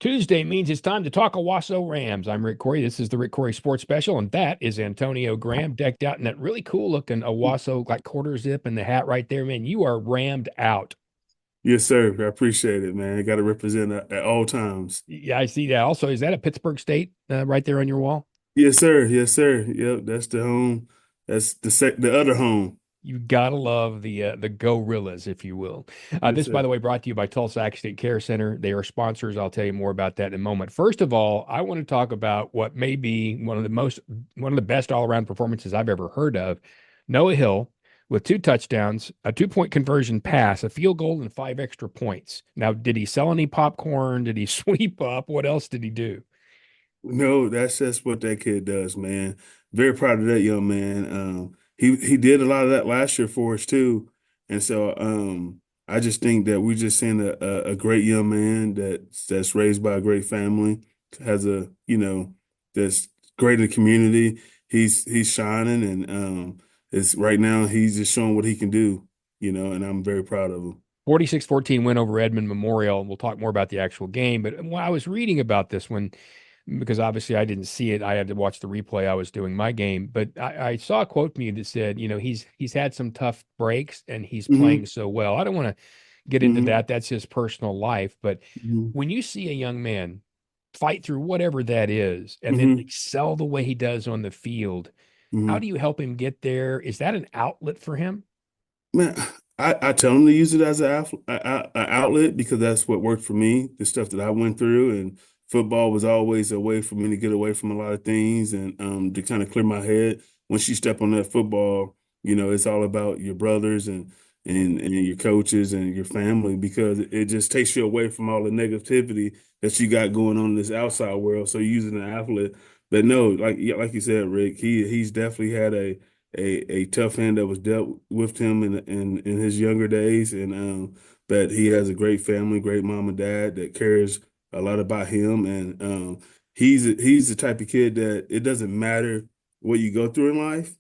Tuesday means it's time to talk Owasso Rams. I'm Rick Corey. This is the Rick Corey Sports Special, and that is Antonio Graham decked out in that really cool looking Owasso like quarter zip and the hat right there, man. You are rammed out. Yes, sir. I appreciate it, man. I got to represent at all times. Yeah, I see that. Also, is that a Pittsburgh State right there on your wall? Yes, sir. Yes, sir. Yep, that's the home. That's the other home. You gotta love the gorillas, if you will. Yes, This, by sir. the way, brought to you by Tulsa Accident Care Center. They are sponsors. I'll tell you more about that in a moment. First of all, I want to talk about what may be one of the best all around performances I've ever heard of. Noah Hill with two touchdowns, a 2 point conversion pass, a field goal, and 5 extra points. Now, did he sell any popcorn? Did he sweep up? What else did he do? No, that's just what that kid does, man. Very proud of that young man. He did a lot of that last year for us too, and so I just think that we're just seeing a great young man that's raised by a great family, has that's great in the community. He's shining, and it's right now he's just showing what he can do, and I'm very proud of him. 46-14 win over Edmond Memorial. And we'll talk more about the actual game. But when I was reading about this one, because obviously I didn't see it, I had to watch the replay. I was doing my game, but I saw a quote from you that said, he's had some tough breaks and he's Hmm. playing so well. I don't want to get into Hmm. that. That's his personal life. But Hmm. when you see a young man fight through whatever that is and then Hmm. excel the way he does on the field, how Hmm. do you help him get there? Is that an outlet for him? Man, I tell them to use it as a outlet because that's what worked for me, the stuff that I went through. And football was always a way for me to get away from a lot of things and to kind of clear my head. Once you step on that football, it's all about your brothers and your coaches and your family because it just takes you away from all the negativity that you got going on in this outside world. So using an outlet. But no, yeah, like you said, Rick, he's definitely had a tough hand that was dealt with him in his younger days, and but he has a great family, great mom and dad that cares a lot about him, and he's the type of kid that it doesn't matter what you go through in life,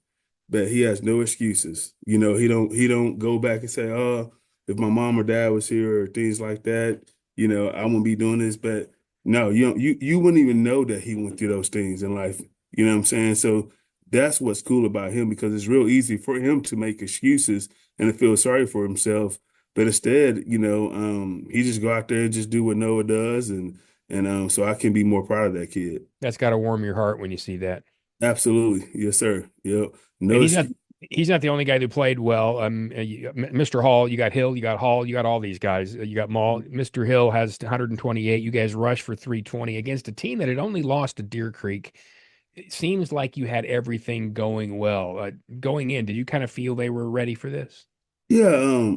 but he has no excuses. He don't go back and say, "Oh, if my mom or dad was here or things like that, I wouldn't be doing this." But no, you wouldn't even know that he went through those things in life. You know what I'm saying? So that's what's cool about him because it's real easy for him to make excuses and to feel sorry for himself. But instead, he just go out there and just do what Noah does, and so I can be more proud of that kid. That's got to warm your heart when you see that. Absolutely, yes, sir. Yep, And no excuse. he's not the only guy who played well. Mr. Hall, you got Hill, you got Hall, you got all these guys. You got Maul. Mr. Hill has 128. You guys rushed for 320 against a team that had only lost to Deer Creek. It seems like you had everything going well. Going in, did you kind of feel they were ready for this? Yeah,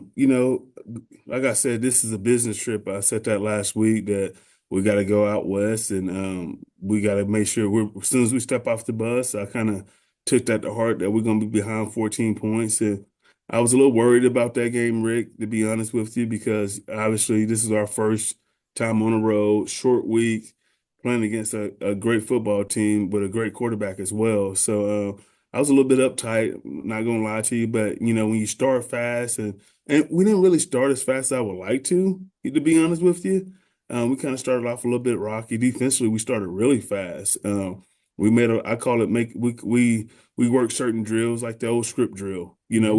like I said, this is a business trip. I said that last week that we got to go out west and we got to make sure as soon as we step off the bus, I kind of took that to heart that we're going to be behind 14 points. And I was a little worried about that game, Rick, to be honest with you, because obviously this is our first time on the road, short week, playing against a great football team with a great quarterback as well. So, I was a little bit uptight, not gonna lie to you, but when you start fast and we didn't really start as fast as I would like to be honest with you. We kind of started off a little bit rocky. Defensively, we started really fast. We made I call it make we worked certain drills like the old script drill. Hmm.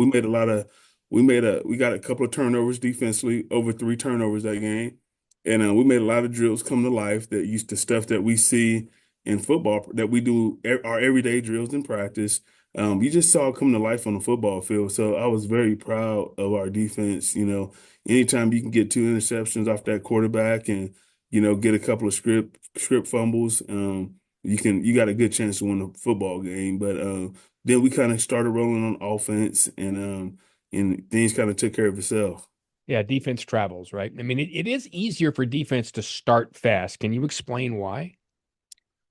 We made we got a couple of turnovers defensively, over 3 turnovers that game. And we made a lot of drills come to life that used to stuff that we see in football that we do our everyday drills in practice. You just saw it come to life on the football field. So I was very proud of our defense. Anytime you can get 2 interceptions off that quarterback and get a couple of script fumbles, you got a good chance to win the football game. But then we kind of started rolling on offense, and things kind of took care of itself. Yeah, defense travels, right? I mean, it is easier for defense to start fast. Can you explain why?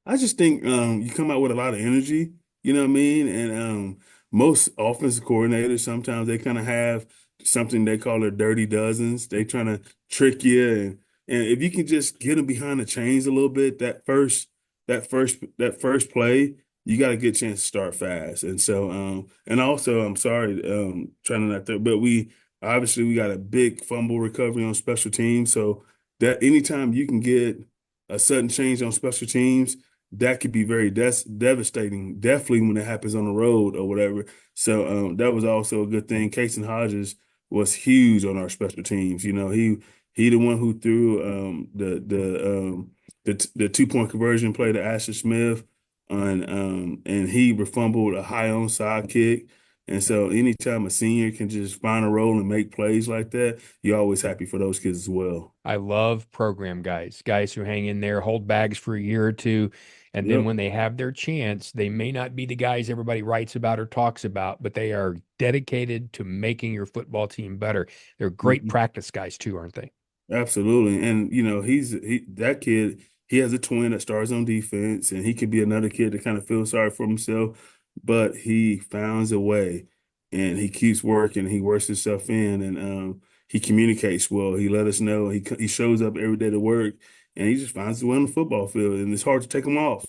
I just think you come out with a lot of energy, you know what I mean? And most offensive coordinators sometimes they kind of have something they call their dirty dozens. They trying to trick you and if you can just get them behind the chains a little bit, that first play, you got a good chance to start fast. And so and also I'm sorry, trying to not there, but we got a big fumble recovery on special teams. So that anytime you can get a sudden change on special teams, that could be very devastating, definitely when it happens on the road or whatever. So that was also a good thing. Casey Hodges was huge on our special teams. He the one who threw the 2-point conversion play to Asher Smith, and he fumbled a high onside kick. And so anytime a senior can just find a role and make plays like that, you're always happy for those kids as well. I love program guys, guys who hang in there, hold bags for a year or two, and then Yep. when they have their chance, they may not be the guys everybody writes about or talks about, but they are dedicated to making your football team better. They're great Mhm. practice guys too, aren't they? Absolutely. And that kid, he has a twin that stars on defense, and he could be another kid to kind of feel sorry for himself, but he finds a way and he keeps working, he works himself in, and he communicates well. He let us know. He shows up every day to work, and he just finds his way on the football field, and it's hard to take him off.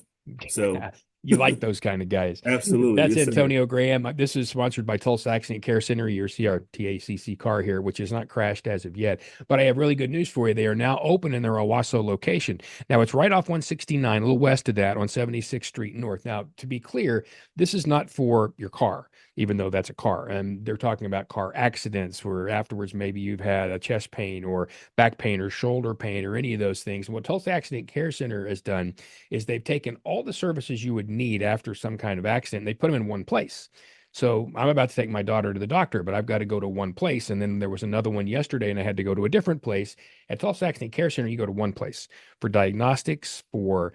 So You like those kind of guys. absolutely. That's Yes, sir. Antonio Graham. This is sponsored by Tulsa Accident Care Center. You see our TACC car here, which is not crashed as of yet. But I have really good news for you. They are now open in their Owasso location. Now, it's right off 169, a little west of that on 76th Street North. Now, to be clear, this is not for your car, even though that's a car. And they're talking about car accidents where afterwards maybe you've had a chest pain or back pain or shoulder pain or any of those things. And what Tulsa Accident Care Center has done is they've taken all the services you would need after some kind of accident, and they put them in one place. So I'm about to take my daughter to the doctor, but I've got to go to one place. And then there was another one yesterday, and I had to go to a different place. At Tulsa Accident Care Center, you go to one place for diagnostics, for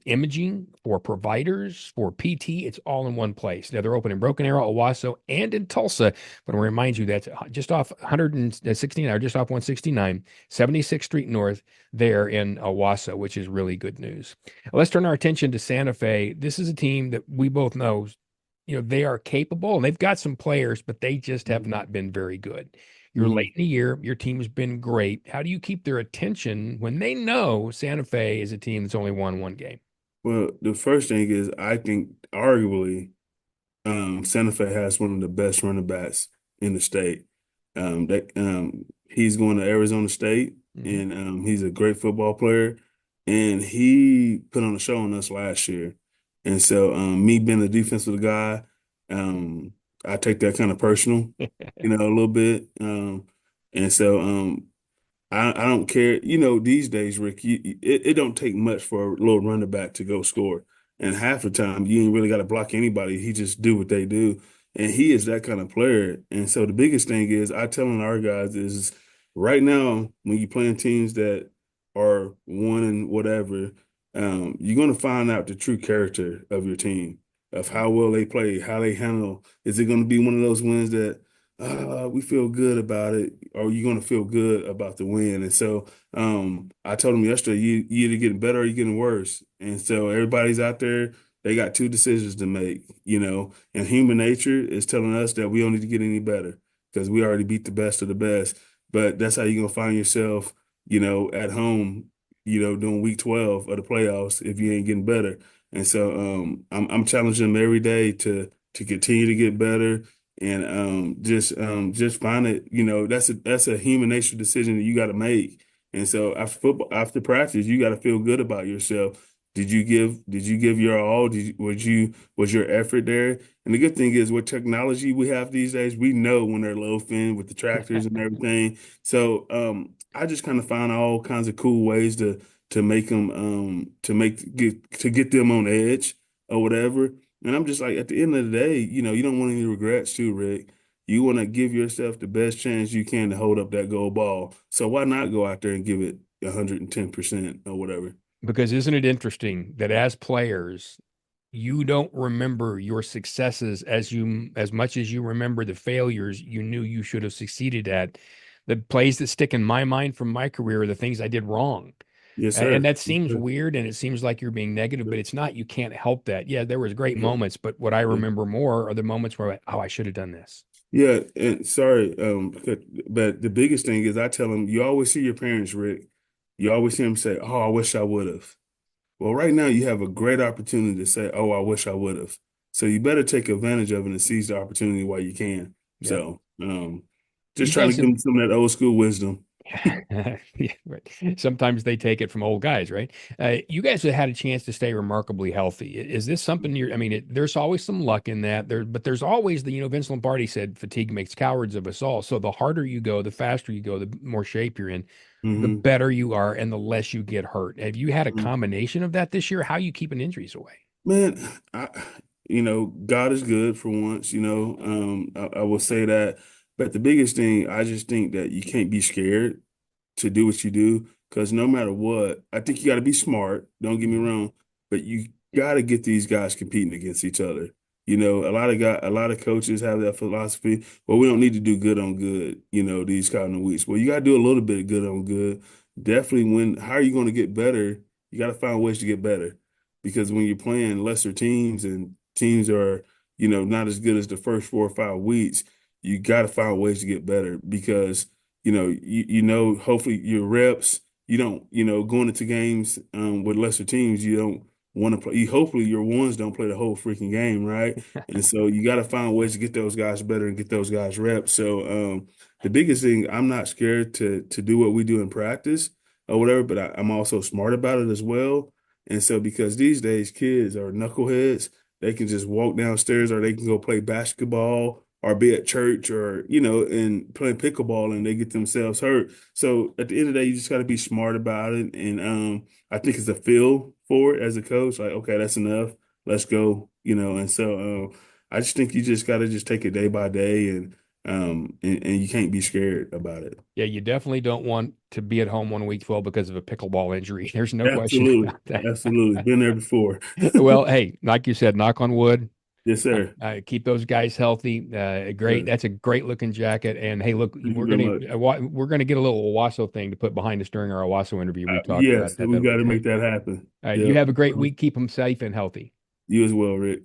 imaging, for providers, for PT. It's all in one place. Now they're open in Broken Arrow, Owasso, and in Tulsa. But I want to remind you that's just off 169, or just off 169, 76th Street North, there in Owasso, which is really good news. Let's turn our attention to Santa Fe. This is a team that we both know, they are capable and they've got some players, but they just have not been very good. You're late Mhm. in the year. Your team's been great. How do you keep their attention when they know Santa Fe is a team that's only won one game? Well, the first thing is I think arguably Santa Fe has one of the best running backs in the state. He's going to Arizona State, Mhm. and he's a great football player. And he put on a show on us last year. And so, me being a defensive guy, um, I take that kind of personal, a little bit. And so, I don't care. These days, Rick, it don't take much for a little running back to go score. And half the time, you ain't really got to block anybody. He just do what they do. And he is that kind of player. And so the biggest thing is I telling our guys is right now, when you're playing teams that are one and whatever, you're going to find out the true character of your team, of how well they play, how they handle. Is it going to be one of those wins that we feel good about it, or you're gonna feel good about the win? And so I told him yesterday, you either getting better or you're getting worse. And so everybody's out there, they got two decisions to make, and human nature is telling us that we don't need to get any better because we already beat the best of the best. But that's how you're gonna find yourself, at home, doing week 12 of the playoffs if you ain't getting better. And so I'm challenging them every day to continue to get better and just find it, that's a human nature decision that you got to make. And so after football, after practice, you got to feel good about yourself. Did you give your all? Was your effort there? And the good thing is with technology we have these days, we know when they're loafing with the tractors and everything. So I just kind of find all kinds of cool ways to make them to get them on edge or whatever. And I'm just like, at the end of the day, you don't want any regrets too, Rick. You want to give yourself the best chance you can to hold up that gold ball. So why not go out there and give it 110% or whatever? Because isn't it interesting that as players, you don't remember your successes as much as you remember the failures you knew you should have succeeded at. The plays that stick in my mind from my career are the things I did wrong. Yes, And sir. that Yes, seems sir. weird and it seems like you're being negative, but it's not. You can't help that. Yeah, there was great Yeah. moments, but what I Yeah. remember more are the moments where oh, I should have done this. Yeah, and sorry, but the biggest thing is I tell them, you always see your parents, Rick. You always hear them say, "Oh, I wish I would have." Well, right now you have a great opportunity to say, "Oh, I wish I would have." So you better take advantage of it and seize the opportunity while you can. Yeah. So, You just trying to guys give have them some of that old school wisdom. Yeah, right. Sometimes they take it from old guys, right? You guys have had a chance to stay remarkably healthy. Is this something I mean, there's always some luck in that there, but there's always Vince Lombardi said fatigue makes cowards of us all. So the harder you go, the faster you go, the more shape you're in, the Hmm. better you are and the less you get hurt. Have you had a combination of that this year? How are you keeping injuries away? Man, I, God is good for once, I will say that. But the biggest thing, I just think that you can't be scared to do what you do because no matter what, I think you got to be smart. Don't get me Mhm. wrong, but you got to get these guys competing against each other. A lot of coaches have that philosophy. Well, we don't need to do good on good, these kind of weeks. Well, you got to do a little bit of good on good. Definitely when, how are you going to get better? You got to find ways to get better because when you're playing lesser teams and teams are, not as good as the first 4 or 5 weeks, you got to find ways to get better because hopefully your reps, you don't, going into games with lesser teams, you don't want to play. Hopefully your ones don't play the whole freaking game, right? And so you got to find ways to get those guys better and get those guys reps. So the biggest thing, I'm not scared to do what we do in practice or whatever, but I'm also smart about it as well. And so because these days kids are knuckleheads, they can just walk downstairs or they can go play basketball or be at church or, and playing pickleball and they get themselves hurt. So at the end of the day, you just got to be smart about it. And I think it's a feel for it as a coach, like, okay, that's enough. Let's go, And so I just think you just got to just take it day by day and you can't be scared about it. Yeah, you definitely don't want to be at home 1 week 12 because of a pickleball injury. There's no question Absolutely. about that. Absolutely. Been there before. Well, hey, like you said, knock on wood. Yes, sir. Keep those guys healthy. Great. Sir. That's a great looking jacket. And hey, look, Thank you very much. we're gonna get a little Owasso thing to put behind us during our Owasso interview. We talked about Yes, that. we've That'll got be to great. make that happen. All right, you Yep. have a great week. Keep them safe and healthy. You as well, Rick.